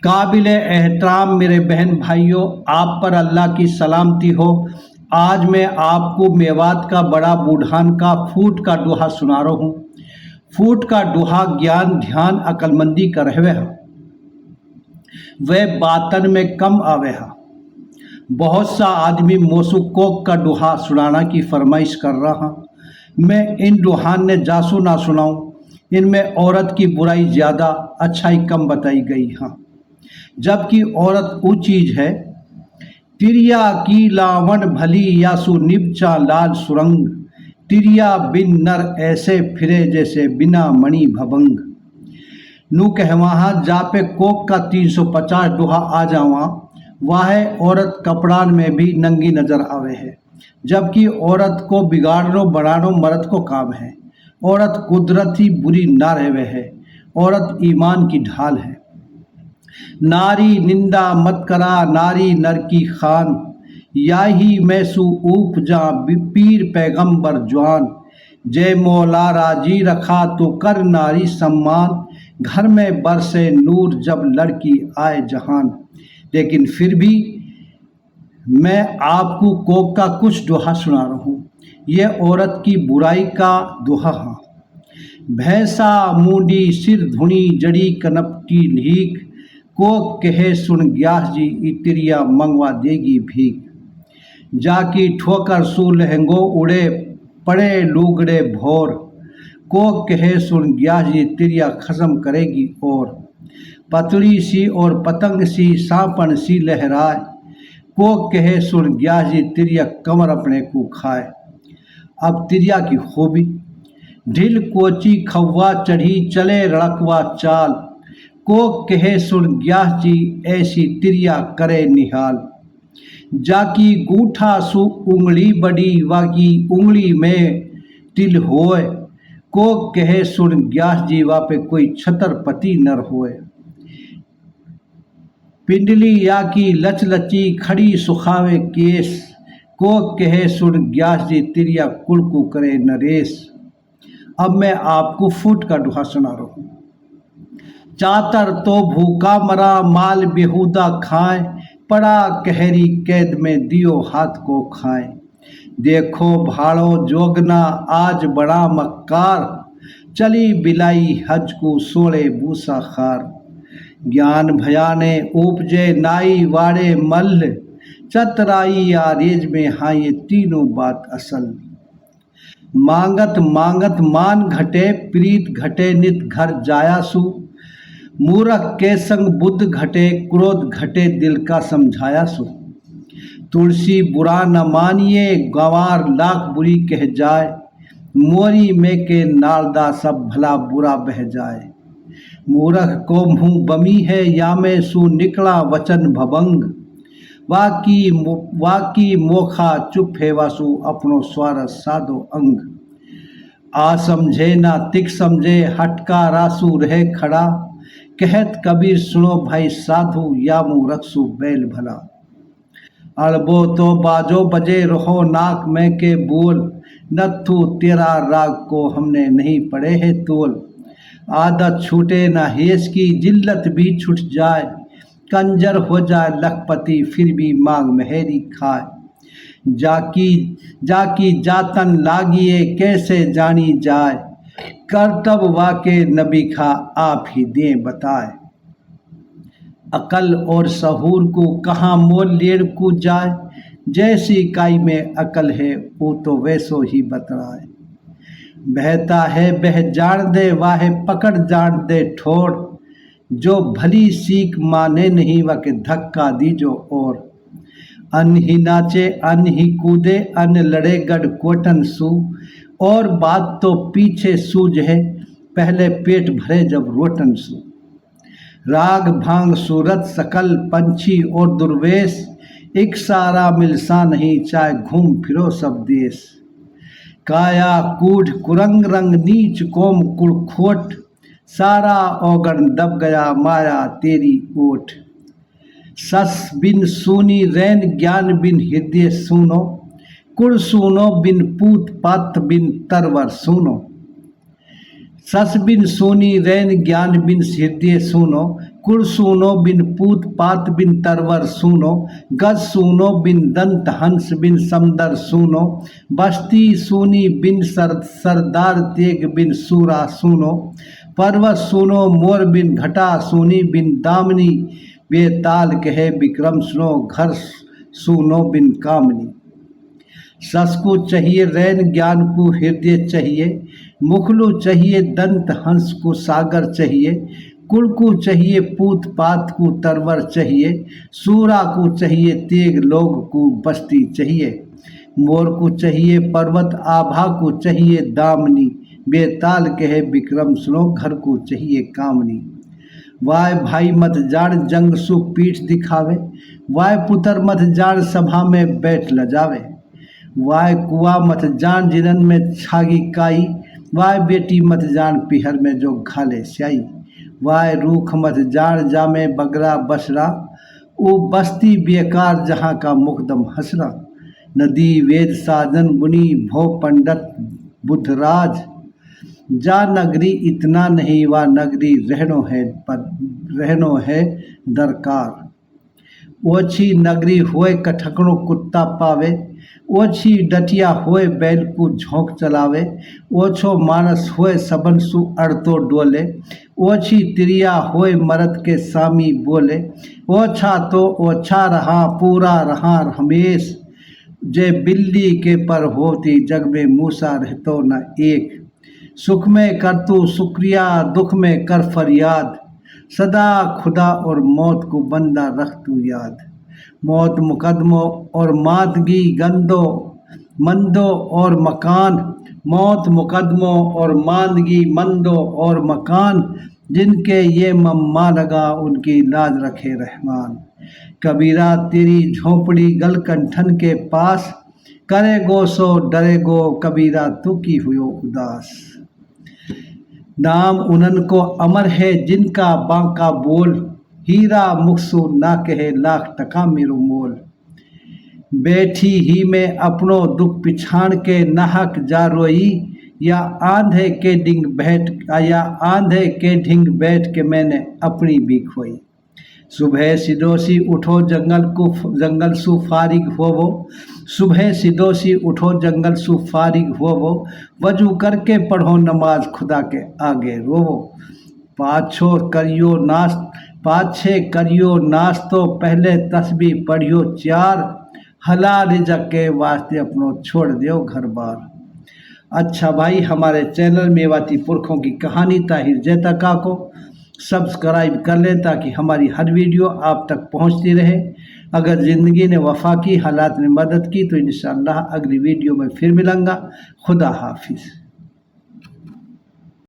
काबिल एहतराम मेरे बहन भाइयों, आप पर अल्लाह की सलामती हो। आज मैं आपको मेवात का बड़ा बूढ़ान का फूट का दोहा सुना रहा हूँ। फूट का दोहा ज्ञान ध्यान अकलमंदी कर रहे है, वह बातन में कम आवे है। बहुत सा आदमी मौसू कोक का दोहा सुनाना की फरमाइश कर रहा। मैं इन दोहान ने जासू ना सुनाऊं, इनमें औरत की बुराई ज़्यादा अच्छाई कम बताई गई है, जबकि औरत वो चीज़ है तिरिया की लावण भली यासु निबचा लाल सुरंग। तिरिया बिन नर ऐसे फिरे जैसे बिना मणि भभंग। नू कहवाहा जापे कोक का 350 दोहा आ जावा, वाह औरत कपड़ान में भी नंगी नजर आवे है, जबकि औरत को बिगाड़नो बढ़ानो मर्द को काम है। औरत कुदरती बुरी ना रहे है, औरत ईमान की ढाल है। नारी निंदा मत करा नारी नर की खान, याही मैसू उपजा पीर पैगंबर जवान। जय मौला राजी रखा तो कर नारी सम्मान, घर में बरसे नूर जब लड़की आए जहान। लेकिन फिर भी मैं आपको कोक का कुछ दोहा सुना रहा हूँ। यह औरत की बुराई का दोहा है। भैंसा मूंडी सिर धुनी जड़ी कनप की लीक, कोक कहे सुन ग्यास जी इतिरिया मंगवा देगी भीख। जाकी ठोकर सू लहंगो उड़े पड़े लूगड़े भोर, कोक कहे सुन ग्यास जी तिरिया खत्म करेगी और। पतली सी और पतंग सी सांपन सी लहराए, कोक कहे सुन ग्यास जी तिरिया कमर अपने को खाए। अब तिरिया की खूबी, ढिल कोची खव्वा चढ़ी चले रड़कवा चाल, कोक कहे सुन ग्यास जी ऐसी तिरिया करे निहाल। जाकी गूठा सु उंगली बड़ी वाकी उंगली में तिल होए, कोक कहे सुन ग्यास जी वापे कोई छतरपति नर होए। पिंडली या की लच लची खड़ी सुखावे केस, कोक कहे सुन ग्यास जी तिरिया कुड़कू करे नरेश। अब मैं आपको फूट का दोहा सुना रहा हूँ। चातर तो भूखा मरा माल बेहुदा खाए, पड़ा कहरी कैद में दियो हाथ को खाए। देखो भाड़ो जोगना आज बड़ा मक्कार, चली बिलाई हज को सोले बूसा खार। ज्ञान भयाने उपजे नाई वाड़े मल्ल, चतराई या रेज में हाँ ये तीनों बात असल। मांगत मांगत मान घटे प्रीत घटे नित घर जायासु, मूर्ख के संग बुद्ध घटे क्रोध घटे दिल का समझाया सु। तुलसी बुरा न मानिए गंवार लाख बुरी कह जाए, मोरी में के नालदा सब भला बुरा बह जाए। मूर्ख को मुँह बमी है या में सु निकला वचन भभंग, वाकी मोखा चुप है वासु अपनो स्वार साधो अंग। आ समझे ना तिक समझे हटका रासु रहे खड़ा, कहत कबीर सुनो भाई साधु या मुँह रखसु बैल भला। अड़बो तो बाजो बजे रहो नाक में के बोल, नथु तेरा राग को हमने नहीं पढ़े है तोल। आदत छूटे ना हेस की जिल्लत भी छूट जाए, कंजर हो जाए लखपति फिर भी मांग मेहरी खाए। जाकी जातन लागिए कैसे जानी जाए, करतब वाके नबी खा आप ही दें बताए। अकल और सहूर को कहाँ मोल लेर को जाए, जैसी काई में अकल है वो तो वैसो ही बतलाए। बहता है बह जान दे वाहे पकड़ जान दे ठोर, जो भली सीख माने नहीं वाके धक्का दीजो और। अन ही नाचे अन ही कूदे अन लड़े गढ़ कोटन सू, और बात तो पीछे सूझ है पहले पेट भरे जब रोटन सू। राग भांग सूरत सकल पंछी और दुर्वेश, एक सारा मिलसा नहीं चाहे घूम फिरो सब देश। काया कूढ़ कुरंग रंग नीच कोम कुड़खोट, सारा औगण दब गया माया तेरी ओट। सस बिन सूनी रैन ज्ञान बिन हृदय सुनो, कुड़ सुनो बिन पूत पात बिन तरवर सुनो। सस बिन सोनी रैन ज्ञान बिन हृदय सुनो, कुल सूनो बिन पूत पात बिन तरवर सूनो, गज सूनो बिन दंत हंस बिन समदर सूनो, बस्ती सूनी बिन सरदार तेग बिन सूरा सूनो, पर्वत सूनो मोर बिन घटा सूनी बिन दामनी, बेताल कहे विक्रम सुनो घर सूनो बिन कामनी। सस को चाहिए रैन ज्ञान को हृदय चाहिए, मुखलू चाहिए दंत हंस को सागर चाहिए, कुल को चाहिए पूत पात को तरवर चाहिए, सूरा को चाहिए तेग लोग को बस्ती चाहिए, मोर को चाहिए पर्वत आभा को चाहिए दामनी, बेताल कहे विक्रम सुनो घर को चाहिए कामनी। वाय भाई मत जान जंग सु पीठ दिखावे, वाय पुत्र मत जान सभा में बैठ लजावे, वाय कुआ मत जान जिनन में छागी काई, वाय बेटी मत जान पिहर में जो घाले स्याई, वाय रूख मत जान जामे बगरा बसरा, ओ बस्ती बेकार जहाँ का मुकदम हसरा, नदी वेद साधन मुनि भो पंडित बुद्धराज, जा नगरी इतना नहीं वा नगरी रहनो है दरकार, ओछी नगरी होए कठकड़ो कुत्ता पावे, ओछी डटिया होए बैल को झोंक चलावे, ओछो मानस होए सबन सु अड़तो डोले, ओछी तिरिया होए मरद के सामी बोले, ओछा तो ओछा रहा पूरा रहा हमेश, जे बिल्ली के पर होती जग में मूसा रहतो न एक, सुख में कर तू शुक्रिया दुख में कर फरियाद, सदा खुदा और मौत को बंदा रख तू याद, मौत मुकदमों और मादगी गंदो मंदो और मकान, मौत मुकदमों और मादगी मंदो और मकान, जिनके ये मम्मा लगा उनकी लाज रखे रहमान, कबीरा तेरी झोंपड़ी गलकंठन के पास, करे गो सो डरे गो कबीरा तू की हुयो उदास, नाम उनन को अमर है जिनका बांका बोल, हीरा मुखसु ना कहे लाख टका मेरो मोल, बैठी ही में अपनो दुख पिछाड़ के नाहक जा रोई, या आंधे के ढिंग बैठ के मैंने अपनी भी खोई, सुबह सिदोसी उठो जंगल सु फारिग होवो, सुबह सिदोसी उठो जंगल सु फारिग होवो, वजू करके पढ़ो नमाज खुदा के आगे रोवो, पाछे करियो नाश तो पहले तस्बीह पढ़ियो चार, हलाल रिज़्क़ के वास्ते अपनो छोड़ दियो घर बार। अच्छा भाई, हमारे चैनल मेवाती पुरखों की कहानी ताहिर जैतका को सब्सक्राइब कर लें ताकि हमारी हर वीडियो आप तक पहुंचती रहे। अगर ज़िंदगी ने वफ़ा की, हालात ने मदद की तो इंशाअल्लाह अगली वीडियो में फिर मिलूँगा। खुदा हाफिज़।